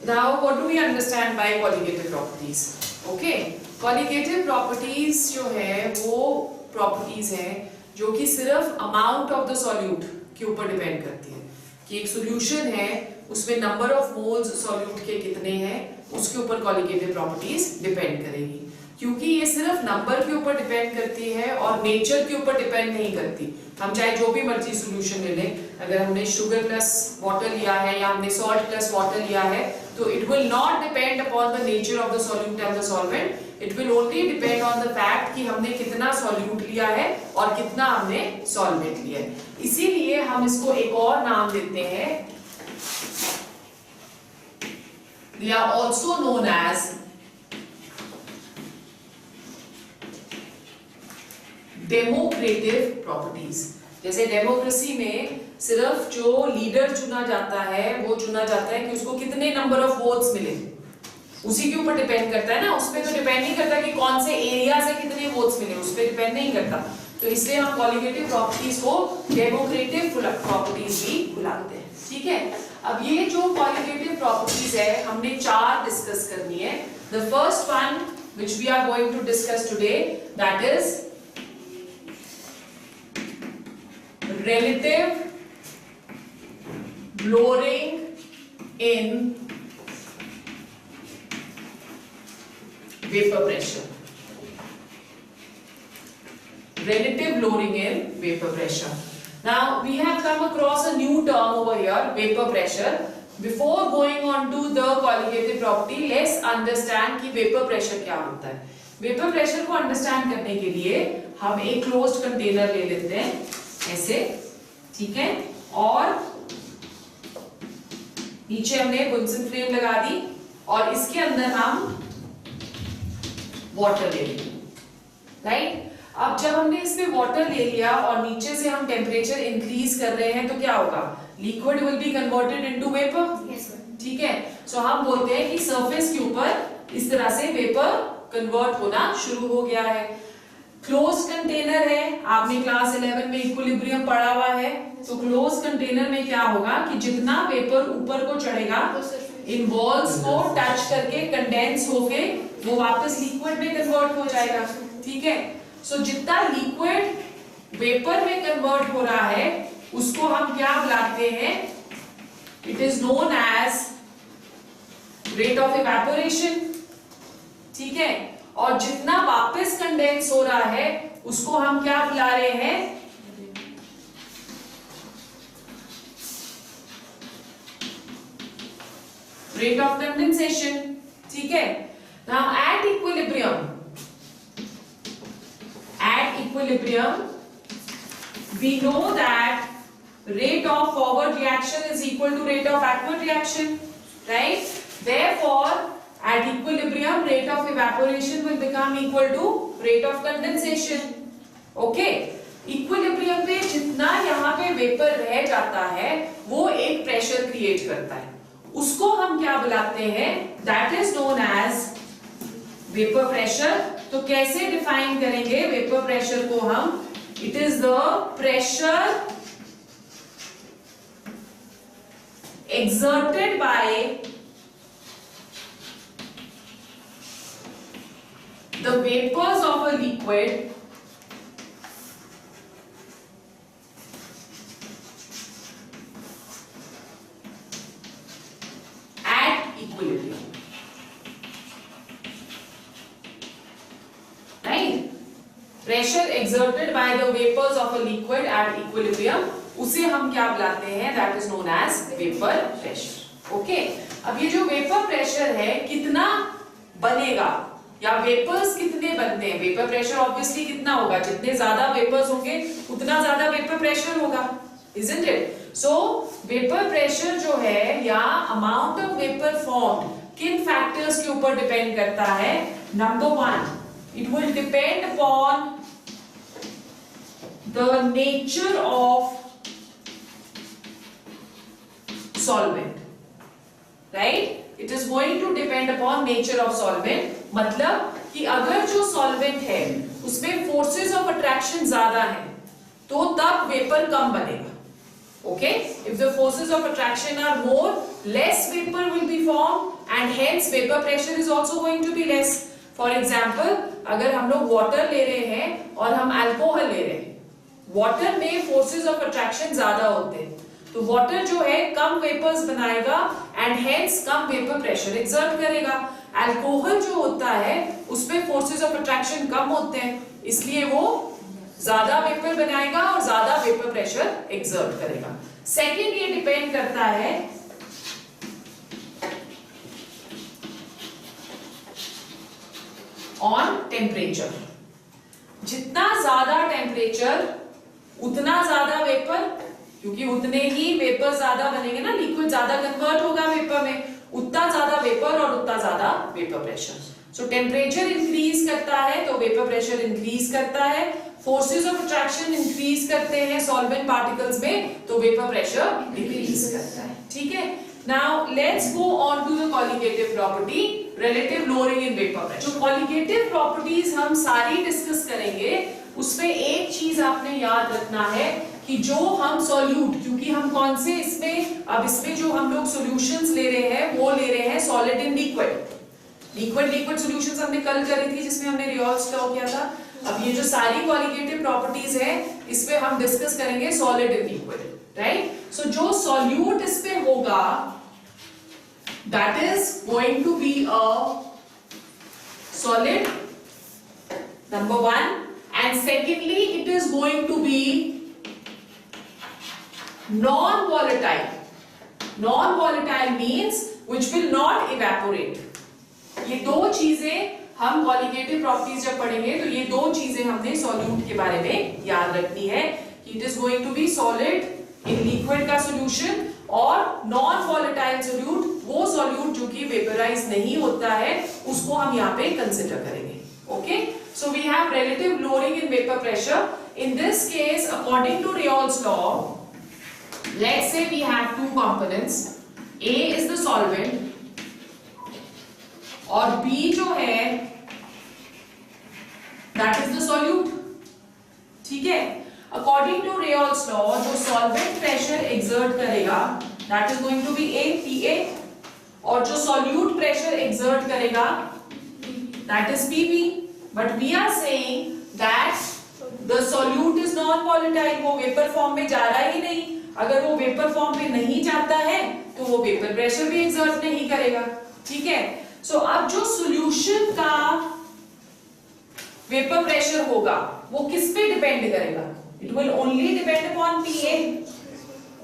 Now what do we understand by colligative properties? Okay, colligative properties जो है वो properties हैं जो कि सिर्फ amount of the solute के ऊपर डिपेंड करती है कि एक solution है उसमें number of moles solute के कितने हैं उसके ऊपर colligative properties डिपेंड करेगी, क्योंकि ये सिर्फ नंबर के ऊपर डिपेंड करती है और नेचर के ऊपर डिपेंड नहीं करती। हम चाहे जो भी मर्जी सॉल्यूशन ले लें, अगर हमने शुगर प्लस वाटर लिया है या हमने सॉल्ट प्लस वाटर लिया है तो it will not depend upon the nature of the solute and the solvent, it will only depend on the fact कि हमने कितना सॉल्यूट लिया है और कितना हमने सॉल्वेंट लिया है। इसीलिए हम इसको एक और नाम देते हैं, they are also known as democratic properties. जैसे डेमोक्रेसी में सिर्फ जो लीडर चुना जाता है वो चुना जाता है कि उसको कितने नंबर ऑफ वोट्स मिले, उसी के ऊपर डिपेंड करता है ना, उस पे तो डिपेंड नहीं करता कि कौन से एरिया से कितने वोट्स मिले, उस पे डिपेंड नहीं करता। तो इसलिए हम कॉलिगेटिव प्रॉपर्टीज को डेमोक्रेटिव प्रॉपर्टीज भी बुलाते हैं। ठीक है, अब ये जो कॉलिगेटिव प्रॉपर्टीज है हमने 4 डिस्कस करनी है। The first one which we are going to discuss today that is relative lowering in vapor pressure. Relative lowering in vapor pressure. Now we have come across a new term over here, vapor pressure. Before going on to the colligative property, let's understand कि vapor pressure क्या होता है। Vapor pressure को understand करने के लिए हम एक closed container ले लेते हैं ऐसे, ठीक है, और नीचे हमने बुनसन फ्लेम लगा दी और इसके अंदर हम वाटर ले लेंगे, राइट। अब जब हमने इसमें वाटर ले लिया और नीचे से हम टेम्परेचर इंक्रीज कर रहे हैं तो क्या होगा, liquid will be converted into vapour. ठीक है, सो हम बोलते हैं कि सरफेस के ऊपर इस तरह से वेपर कन्वर्ट होना शुरू हो गया है। क्लोज कंटेनर है, आपने क्लास 11 में इक्विलिब्रियम पढ़ा हुआ है, तो क्लोज कंटेनर में क्या होगा कि जितना वेपर ऊपर को चढ़ेगा इन वॉल्स को टच करके कंडेंस होके वो वापस लिक्विड में कन्वर्ट हो जाएगा। ठीक है, सो जितना लिक्विड वेपर में कन्वर्ट हो रहा है उसको हम क्या बुलाते हैं, it is known as rate of evaporation. ठीक है, और जितना वापस कंडेंस हो रहा है उसको हम क्या बुला रहे हैं, रेट ऑफ कंडेंसेशन। ठीक है, now at equilibrium we know that rate of forward reaction is equal to rate of backward reaction, right? Therefore at equilibrium rate of evaporation will become equal to rate of condensation. Okay, equilibrium पे जितना यहाँ पे vapour रह जाता है वो एक pressure create करता है, उसको हम क्या बुलाते हैं, that is known as vapor pressure। तो कैसे डिफाइन करेंगे वेपर प्रेशर को हम, it is the pressure exerted by the vapors of a liquid at equilibrium, right? Pressure exerted by the vapors of a liquid at equilibrium, उसे हम क्या बुलाते हैं, that is known as vapor pressure। Okay, अब ये जो vapor pressure है कितना बनेगा या वेपर्स कितने बनते हैं, वेपर प्रेशर ऑब्वियसली कितना होगा, जितने ज्यादा वेपर्स होंगे उतना ज्यादा वेपर प्रेशर होगा, isn't it? So vapour pressure जो है या अमाउंट ऑफ वेपर फॉर्म किन फैक्टर्स के ऊपर डिपेंड करता है। Number 1, it will depend upon the nature of solvent, right, it is going to depend upon nature of solvent. मतलब कि अगर जो सॉल्वेंट है उसमें फोर्सेस ऑफ अट्रैक्शन ज्यादा है तो तब वेपर कम बनेगा, Okay, if the forces of attraction are more, less vapor will be formed and hence vapor pressure is also going to be less. For example, अगर हम लोग water ले रहे हैं और हम alcohol ले रहे हैं, water में forces of attraction ज्यादा होते हैं, तो water जो है कम vapors बनाएगा and hence come vapor pressure exert करेगा. Alcohol जो होता है उसपे forces of attraction कम होते हैं, इसलिए वो ज्यादा वेपर बनाएगा और ज्यादा वेपर प्रेशर एक्सर्ट करेगा. सेकेंड, ये डिपेंड करता है ऑन टेम्परेचर. जितना ज्यादा टेम्परेचर उतना ज्यादा वेपर, क्योंकि उतने ही वेपर ज्यादा बनेंगे ना, लिक्विड ज्यादा कन्वर्ट होगा वेपर में, उतना ज्यादा वेपर और उतना ज्यादा वेपर प्रेशर. सो टेम्परेचर इंक्रीज करता है तो वेपर प्रेशर इंक्रीज करता है. फोर्सेस ऑफ अट्रैक्शन इंक्रीज करते हैं सॉल्वेंट पार्टिकल्स में तो वेपर प्रेशर डिक्रीज करता है. ठीक है. Now let's go on to the colligative property, relative lowering in vapour pressure. जो कॉलिगेटिव प्रॉपर्टीज हम सारी डिस्कस करेंगे उसमें एक चीज आपने याद रखना है कि जो हम सॉल्यूट, क्योंकि हम कौन से इसमें, अब इसमें जो हम लोग सॉल्यूशंस ले रहे हैं वो ले रहे हैं solid in liquid. Liquid solutions हमने कल करी थी जिसमें हमने रियोल्स लॉ किया था. अब ये जो सारी क्वालिटेटिव प्रॉपर्टीज है इस पे हम डिस्कस करेंगे solid in liquid. Right. So जो सॉल्यूट इस पे होगा that is going to be a solid, number one, and secondly it is going to be non volatile. Non volatile means which will not evaporate. ये दो चीजें हम colligative properties जब पढ़ेंगे तो ये दो चीजें हमने सॉल्यूट के बारे में याद रखनी है कि it is going to be solid in liquid का सॉल्यूशन और नॉन वॉलेटाइल सॉल्यूट, वो सॉल्यूट जो कि वेपराइज नहीं होता है उसको हम यहाँ पे कंसिडर करेंगे. Okay. So we have relative lowering in vapour pressure. In this case according to Raoult's law, let's say we have two components, A is the solvent और B जो है that is the solute. ठीक है. According to Reol's law, जो solvent pressure exert करेगा that is going to be A, PA, और जो solute pressure exert करेगा that is PP. But we are saying that the solute is non-volatile, वो vapor form में जा रहा ही नहीं. अगर वो vapor form में नहीं जाता है तो वो vapor pressure भी exert नहीं करेगा. ठीक है. So अब जो solution का वेपर प्रेशर होगा वो किस पे डिपेंड करेगा? It will only depend upon PA,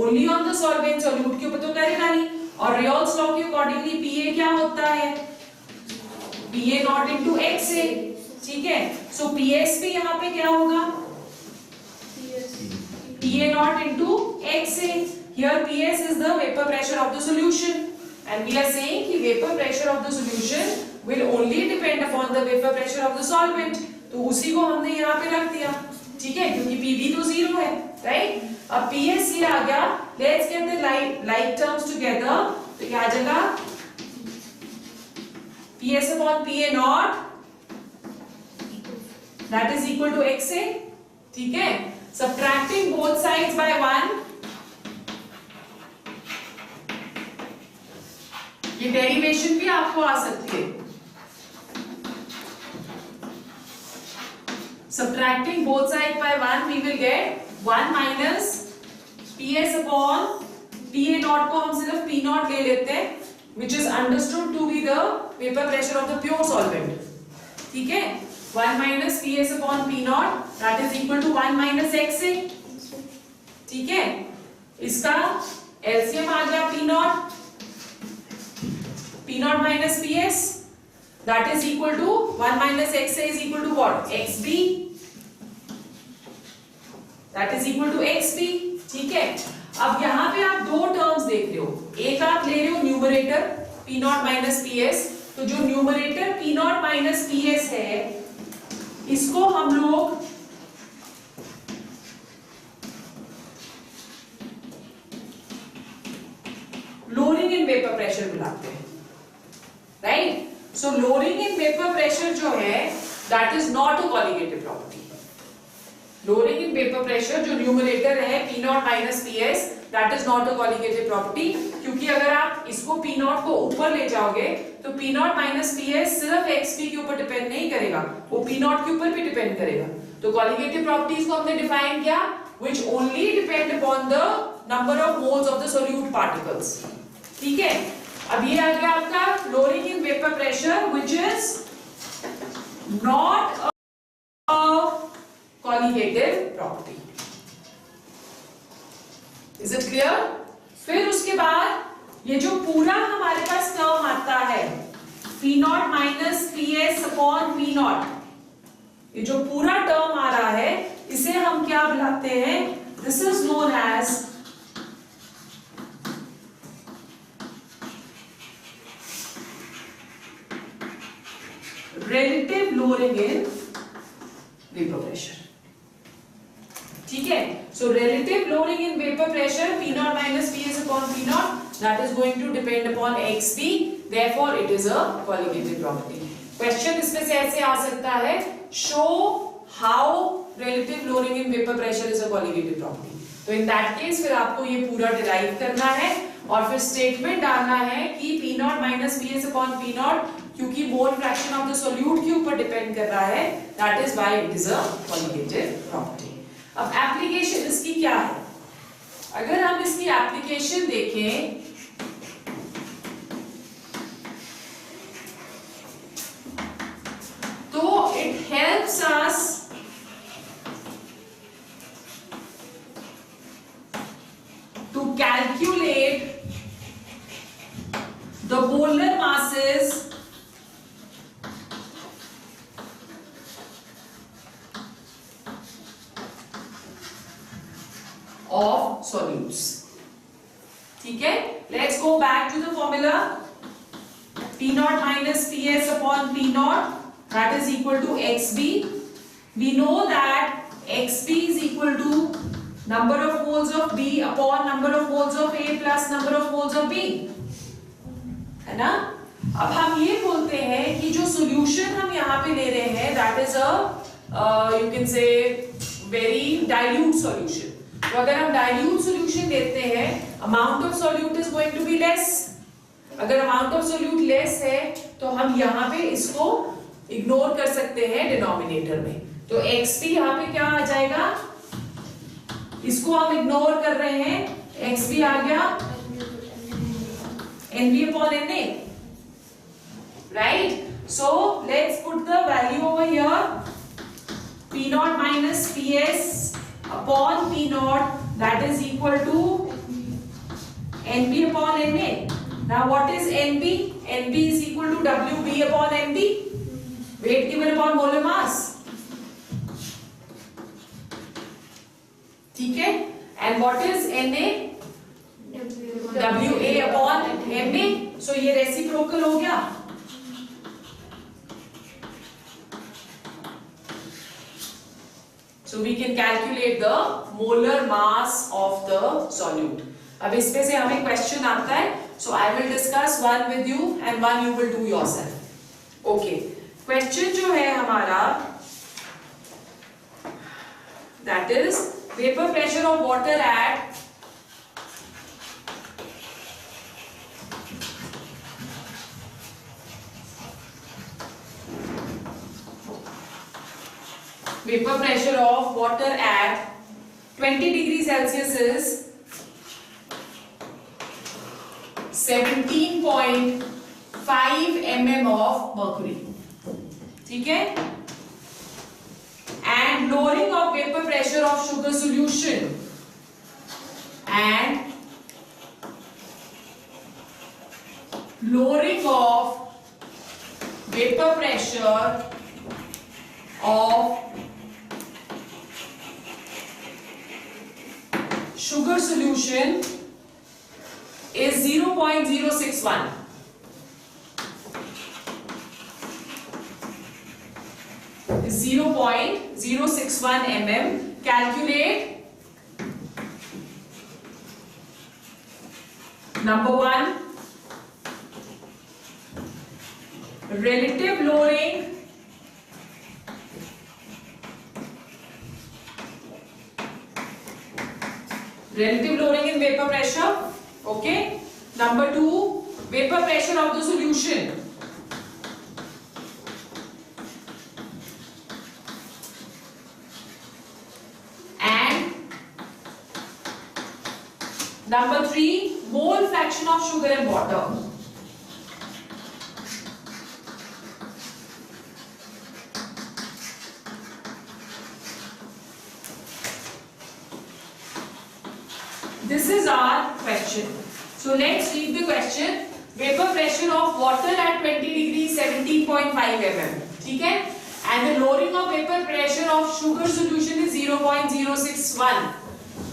only on the solvent. Solute के ऊपर तो करेगा नहीं. और रियोल्स लॉ के अकॉर्डिंगली PA क्या होता है? PA not into XA. ठीक है. सो PS भी यहाँ पे क्या होगा? PA not into XA. Here PS is the vapour pressure of the solution and we are saying कि vapor pressure of the solution will only depend upon the vapor pressure of the solvent. तो उसी को हमने यहाँ पे रख दिया. ठीक है. क्योंकि PV तो 0 है. राइट. अब PS ये आ गया. Let's get the like terms together. तो क्या आ जाएगा? PS upon PA naught that is equal to XA. ठीक है. Subtracting both sides by 1. ये डेरिवेशन भी आपको आ सकती है. Subtracting both sides by 1, we will get 1 minus PS upon PA naught को हम सिर्फ P naught ले लेते हैं, which is understood to be the vapor pressure of the pure solvent. ठीक है. 1 minus PS upon P naught that is equal to 1 minus XA. ठीक है. इसका LCM आ गया P naught. P naught minus PS that is equal to 1 minus XA is equal to what? XB that is equal to XB. ठीक है. अब यहाँ पे आप दो टर्म्स देख रहे हो. एक आप ले रहे हो numerator P naught minus PS. तो जो numerator P naught minus PS है इसको हम लोग लोअरिंग इन वेपर प्रेशर बुलाते हैं. Right. So lowering in vapour pressure जो है that is not a colligative property. lowering in vapor pressure जो न्यूमरेटर है P naught minus P S, that is not a colligative property, क्योंकि अगर आप इसको P नॉट को ऊपर ले जाओगे तो P naught minus P S सिर्फ XP के ऊपर डिपेंड नहीं करेगा, वो P नॉट के ऊपर भी डिपेंड करेगा। तो कॉलिगेटिव प्रॉपर्टीज को हमने डिफाइन किया which only depend upon the number of moles of the solute particles। ठीक है, अब ये आ गया आपका lowering in vapor pressure which is not a colligative property। Is it clear? फिर उसके बाद ये जो पूरा हमारे पास टर्म आता है P naught minus P S upon P not, ये जो पूरा टर्म आ रहा है इसे हम क्या बुलाते हैं? This is known as relative lowering in vapor pressure। ठीक है, so relative lowering in vapor pressure P naught minus Ps upon P naught, that is going to depend upon Xp, therefore it is a colligative property। Question इसमें से ऐसे आ सकता है, show how relative lowering in vapor pressure is a colligative property। तो in that case फिर आपको ये पूरा डिराइव करना है और फिर स्टेटमेंट डालना है कि P naught minus Ps upon P naught, क्योंकि mole fraction of the solute के ऊपर डिपेंड कर रहा है, that is why it is a colligative property. अब एप्लीकेशन इसकी क्या है? अगर हम इसकी एप्लीकेशन देखें तो it helps us to calculate the molar masses of solutes। ठीक है, let's go back to the formula P naught minus Ps upon P naught, that is equal to Xb। we know that Xb is equal to number of moles of B upon number of moles of A plus number of moles of B, है ना। अब हम ये बोलते हैं कि जो solution हम यहाँ पे ले रहे हैं that is a you can say very dilute solution. तो अगर हम डाइल्यूट सॉल्यूशन लेते हैं, amount of solute is going to be less. अगर अमाउंट ऑफ सॉल्यूट लेस है तो हम यहाँ पे इसको इग्नोर कर सकते हैं डिनोमिनेटर में। तो XP यहाँ पे क्या आ जाएगा, इसको हम इग्नोर कर रहे हैं, XP आ गया NB upon NA, right? So let's put the value over here, P naught minus Ps upon P naught, that is equal to NB upon NA। Now what is NB? NB is equal to WB upon MB, weight given upon molar mass। ठीक है, and what is NA? WA upon MA। so ये reciprocal हो गया। so we can calculate the molar mass of the solute। अब इसमें से हमें question आता है, so I will discuss one with you and one you will do yourself। okay, question जो है हमारा that is vapor pressure of water at vapor pressure of water at 20 degrees Celsius is 17.5 mm of mercury। ठीक है, and lowering of vapor pressure of sugar solution and lowering of vapor pressure of sugar solution is 0.061। is 0.061 mm। calculate number 1 relative lowering relative lowering in vapor pressure. Okay. Number 2, vapor pressure of the solution. Number 3, mole fraction of sugar and water. This is our question. So let's read the question. Vapor pressure of water at 20 degrees 17.5 mm. ठीक है? And the lowering of vapor pressure of sugar solution is 0.061.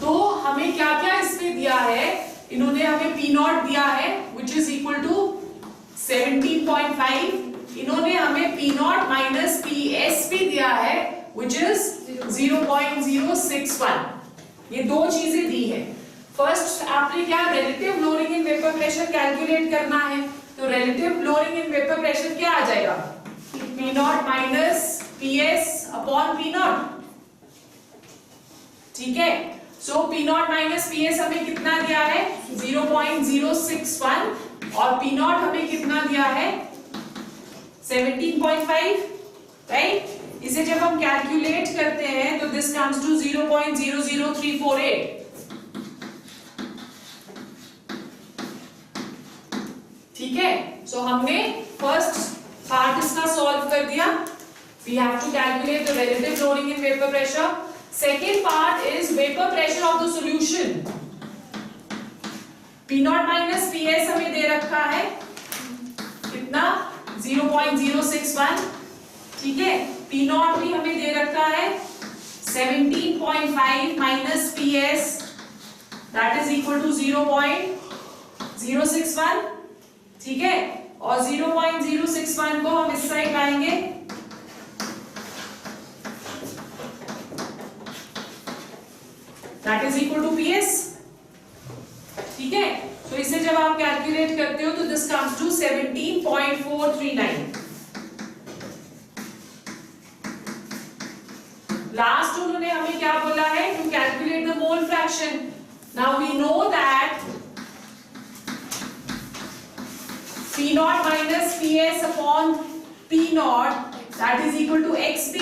तो हमें क्या क्या इसमें दिया है, इन्होंने हमें P नॉट दिया है which is equal to 17.5, इन्होंने हमें P नॉट माइनस PS भी दिया है which is 0.061. ये दो चीजें दी है. फर्स्ट आपने क्या relative lowering in vapour pressure calculate करना है, तो relative lowering in vapour pressure क्या आ जाएगा, P naught minus PS upon P not. ठीक है. सो P नॉट माइनस PS हमें कितना दिया है 0.061 और P नॉट हमें कितना दिया है 17.5, राइट. इसे जब हम कैलकुलेट करते हैं तो दिस कम्स टू 0.00348. ठीक है. सो हमने फर्स्ट पार्ट इसका सॉल्व कर दिया. We have to calculate the relative lowering in vapour pressure. Second part is vapor pressure of the solution. P naught minus PS हमें दे रखा है कितना 0.061. ठीक है. P नॉट भी हमें दे रखा है 17.5 minus PS that is equal to 0.061. ठीक है. और 0.061 को हम इस साइड लाएंगे, that is equal to PS. ठीक है. तो इसे जब आप कैलकुलेट करते हो तो this comes to 17.439. लास्ट उन्होंने हमें क्या बोला है, to calculate the mole fraction. Now we know that P naught minus PS upon P naught that is equal to XP.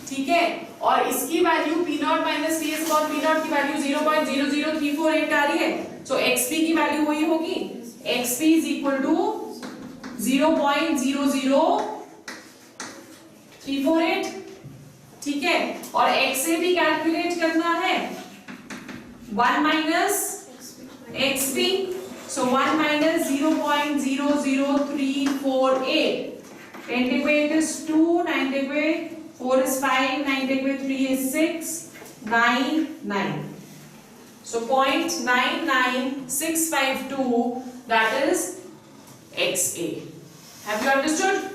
ठीक है. और इसकी value P naught minus PS और P नॉट की वैल्यू 0.00348 आ रही है. सो XP की वैल्यू वही होगी, XP इज इक्वल टू 0.00348. ठीक है. और XA भी कैलकुलेट करना है, 1 minus XP. So 1 minus 0.00348. 10 take away 8 is 2, 9 take away 4 is 5, 9 take away 3 is 6, 9, 9. So 0.99652, that is XA. Have you understood?